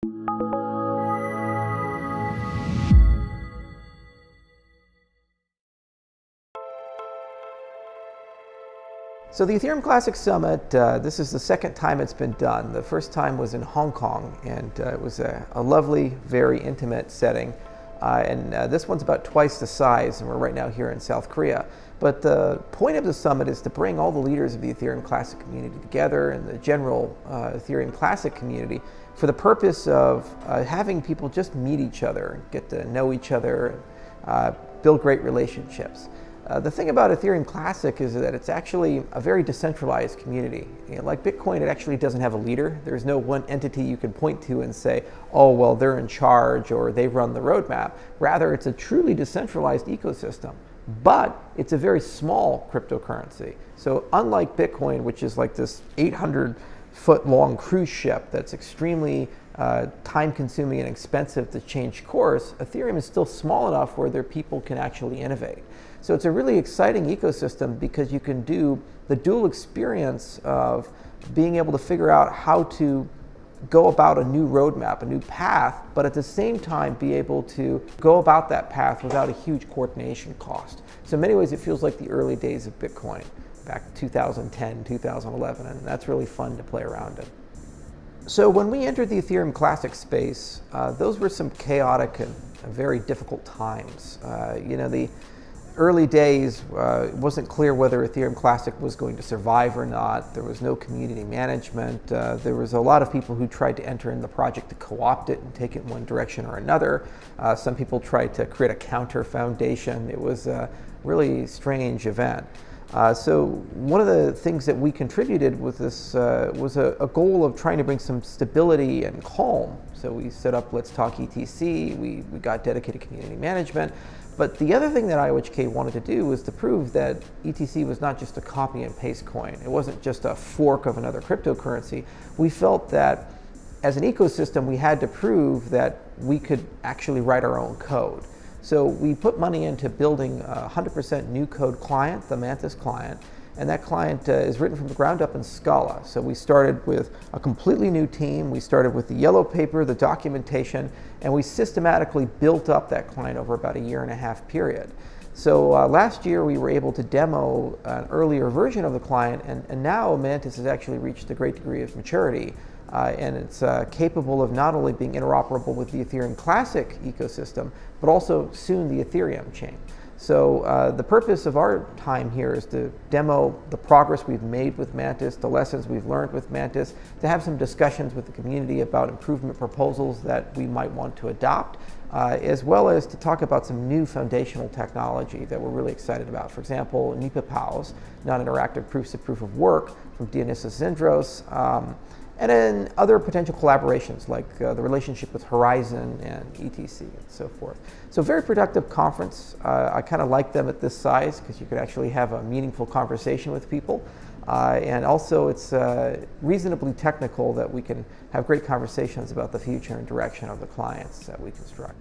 So the Ethereum Classic Summit, this is the second time it's been done. The first time was in Hong Kong, and it was a lovely, very intimate setting. This one's about twice the size, and we're right now here in South Korea. But the point of the summit is to bring all the leaders of the Ethereum Classic community together and the general Ethereum Classic community for the purpose of having people just meet each other, get to know each other, and build great relationships. The thing about Ethereum Classic is that it's actually a very decentralized community. Like Bitcoin, it actually doesn't have a leader. There's no one entity you can point to and say, oh, well, they're in charge or they run the roadmap. Rather, it's a truly decentralized ecosystem. But it's a very small cryptocurrency. So unlike Bitcoin, which is like this 800-foot-long cruise ship that's extremely time-consuming and expensive to change course, Ethereum is still small enough where people can actually innovate. So it's a really exciting ecosystem because you can do the dual experience of being able to figure out how to go about a new roadmap, a new path, but at the same time be able to go about that path without a huge coordination cost. So in many ways it feels like the early days of Bitcoin, back 2010, 2011, and that's really fun to play around in. So when we entered the Ethereum Classic space, those were some chaotic and very difficult times. The early days, it wasn't clear whether Ethereum Classic was going to survive or not. There was no community management. There was a lot of people who tried to enter in the project to co-opt it and take it in one direction or another. Some people tried to create a counter foundation. It was a really strange event. So one of the things that we contributed with this was a goal of trying to bring some stability and calm. So we set up Let's Talk ETC, we got dedicated community management. But the other thing that IOHK wanted to do was to prove that ETC was not just a copy and paste coin. It wasn't just a fork of another cryptocurrency. We felt that as an ecosystem, we had to prove that we could actually write our own code. So we put money into building a 100% new code client, the Mantis client, and that client is written from the ground up in Scala. So we started with a completely new team. We started with the yellow paper, the documentation, and we systematically built up that client over about a 1.5 year period. So last year we were able to demo an earlier version of the client, and now Mantis has actually reached a great degree of maturity. And it's capable of not only being interoperable with the Ethereum Classic ecosystem, but also soon the Ethereum chain. So the purpose of our time here is to demo the progress we've made with Mantis, the lessons we've learned with Mantis, to have some discussions with the community about improvement proposals that we might want to adopt, as well as to talk about some new foundational technology that we're really excited about. For example, NIPA-POWs, non-interactive proofs of proof of work from Dionysios Zindros, and then other potential collaborations like the relationship with Horizon and ETC and so forth. So very productive conference. I kind of like them at this size because you could actually have a meaningful conversation with people. And also it's reasonably technical that we can have great conversations about the future and direction of the clients that we construct.